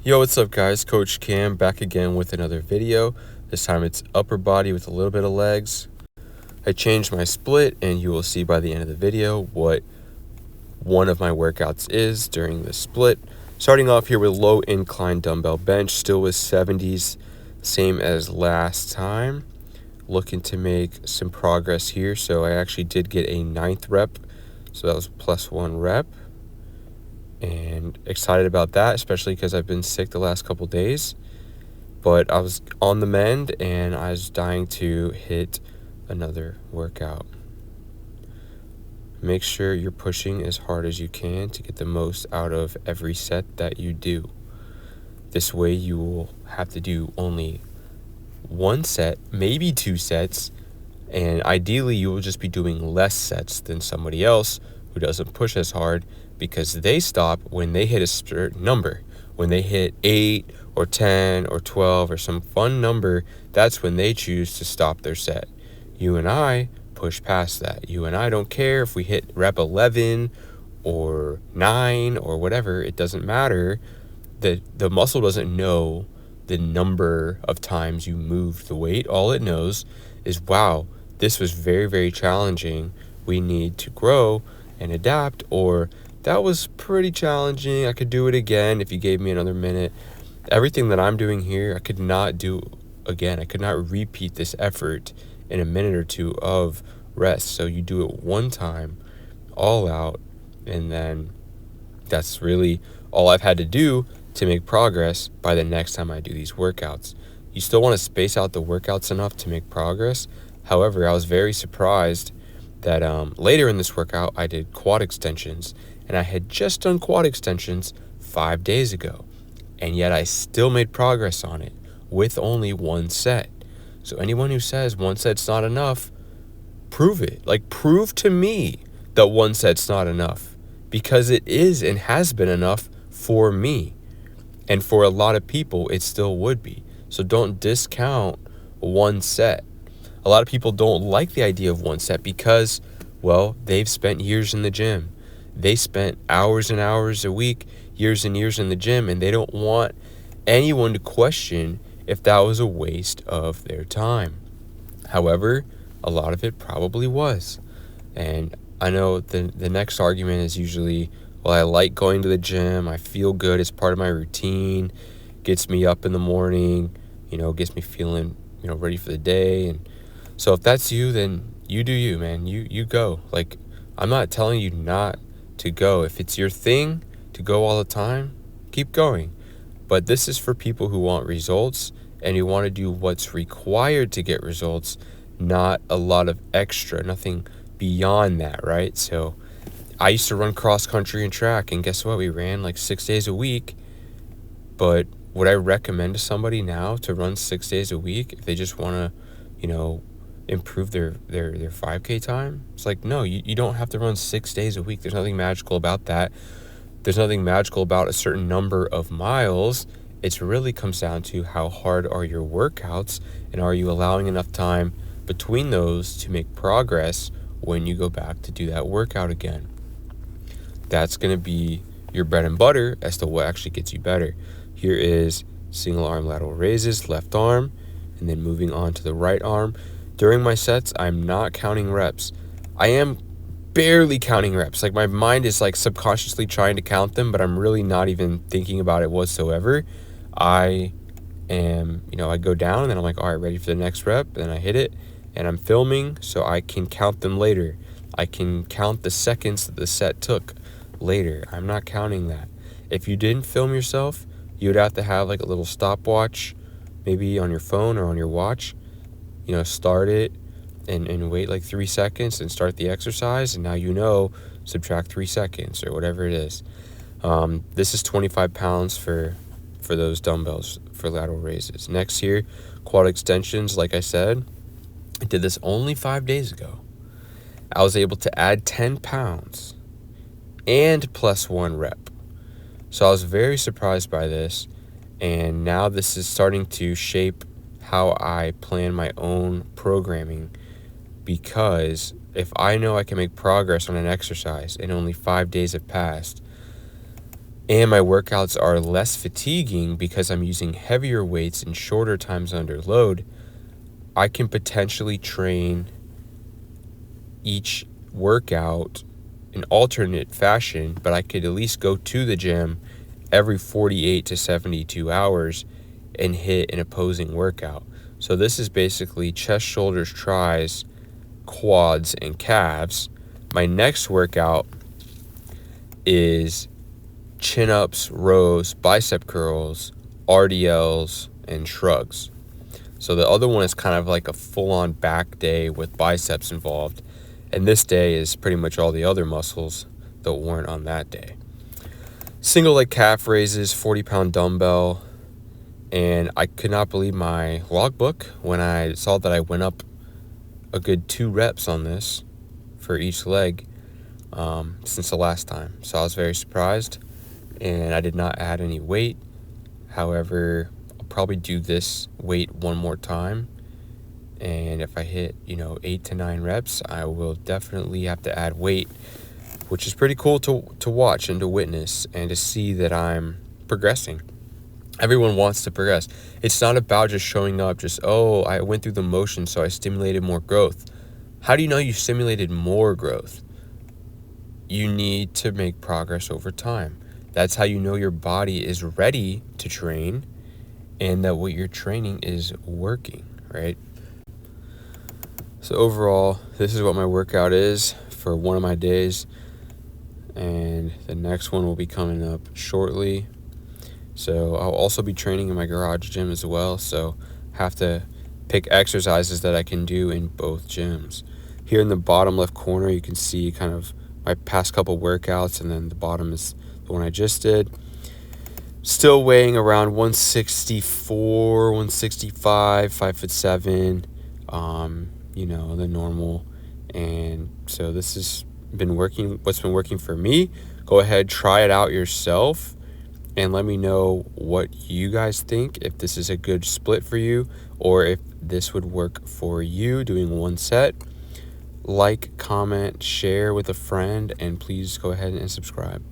Yo, what's up guys? Coach Cam back again with another video. This time it's upper body with a little bit of legs. I changed my split and you will see by the end of the video what one of my workouts is during the split. Starting off here with low incline dumbbell bench, still with 70s, same as last time. Looking to make some progress here. So I actually did get a 9th rep. So that was plus 1 rep. And excited about that, especially because I've been sick the last couple days. But I was on the mend and I was dying to hit another workout. Make sure you're pushing as hard as you can to get the most out of every set that you do. This way you will have to do only one set, maybe 2 sets, and ideally you will just be doing less sets than somebody else who doesn't push as hard, because they stop when they hit a certain number. When they hit 8 or 10 or 12 or some fun number, that's when they choose to stop their set. You and I push past that. You and I don't care if we hit rep 11 or 9 or whatever. It doesn't matter. The muscle doesn't know the number of times you moved the weight. All it knows is, wow, this was very, very challenging. We need to grow and adapt, or that was pretty challenging. I could do it again if you gave me another minute. Everything that I'm doing here, I could not do again. I could not repeat this effort in a minute or two of rest. So you do it one time, all out, and then that's really all I've had to do to make progress by the next time I do these workouts. You still want to space out the workouts enough to make progress. However, I was very surprised that later in this workout, I did quad extensions, and I had just done quad extensions 5 days ago, and yet I still made progress on it with only one set. So anyone who says one set's not enough, prove it. Like, prove to me that one set's not enough, because it is and has been enough for me. And for a lot of people, it still would be. So don't discount one set. A lot of people don't like the idea of one set because, well, they've spent years in the gym. They spent hours and hours a week, years and years in the gym, and they don't want anyone to question if that was a waste of their time. However, a lot of it probably was. And I know the next argument is usually, well, I like going to the gym. I feel good. It's part of my routine. Gets me up in the morning, gets me feeling, ready for the day. And so if that's you, then you do you, man. You go. Like, I'm not telling you not to go. If it's your thing to go all the time, keep going. But this is for people who want results and who want to do what's required to get results, not a lot of extra, nothing beyond that, right? So I used to run cross country and track, and guess what? We ran like 6 days a week. But would I recommend to somebody now to run 6 days a week if they just want to, improve their 5K time? It's like, no, you don't have to run 6 days a week. There's nothing magical about that. There's nothing magical about a certain number of miles. It really comes down to how hard are your workouts, and are you allowing enough time between those to make progress when you go back to do that workout again. That's going to be your bread and butter as to what actually gets you better. Here is single arm lateral raises, left arm, and then moving on to the right arm. During my sets, I'm not counting reps. I am barely counting reps. Like, my mind is like subconsciously trying to count them, but I'm really not even thinking about it whatsoever. I am, I go down and then I'm like, all right, ready for the next rep. And I hit it and I'm filming so I can count them later. I can count the seconds that the set took later. I'm not counting that. If you didn't film yourself, you would have to have like a little stopwatch, maybe on your phone or on your watch. Start it and wait like 3 seconds and start the exercise, and now subtract 3 seconds or whatever it is. This is 25 pounds for those dumbbells for lateral raises. Next here, quad extensions. Like I said, I did this only 5 days ago. I was able to add 10 pounds and plus 1 rep. So I was very surprised by this, and now this is starting to shape how I plan my own programming, because if I know I can make progress on an exercise and only 5 days have passed, and my workouts are less fatiguing because I'm using heavier weights and shorter times under load, I can potentially train each workout in alternate fashion, but I could at least go to the gym every 48 to 72 hours and hit an opposing workout. So this is basically chest, shoulders, tris, quads, and calves. My next workout is chin-ups, rows, bicep curls, RDLs, and shrugs. So the other one is kind of like a full-on back day with biceps involved. And this day is pretty much all the other muscles that weren't on that day. Single leg calf raises, 40-pound dumbbell. And I could not believe my logbook when I saw that I went up a good 2 reps on this for each leg since the last time. So I was very surprised, and I did not add any weight. However, I'll probably do this weight one more time. And if I hit, 8 to 9 reps, I will definitely have to add weight, which is pretty cool to watch and to witness and to see that I'm progressing. Everyone wants to progress. It's not about just showing up, I went through the motion, so I stimulated more growth. How do you know you stimulated more growth? You need to make progress over time. That's how you know your body is ready to train and that what you're training is working, right? So overall, this is what my workout is for one of my days, and the next one will be coming up shortly. So I'll also be training in my garage gym as well, so have to pick exercises that I can do in both gyms. Here in the bottom left corner, you can see kind of my past couple workouts, and then the bottom is the one I just did. Still weighing around 164, 165, 5'7", the normal. And so this has been working, what's been working for me. Go ahead, try it out yourself, and let me know what you guys think, if this is a good split for you, or if this would work for you doing one set. Like, comment, share with a friend, and please go ahead and subscribe.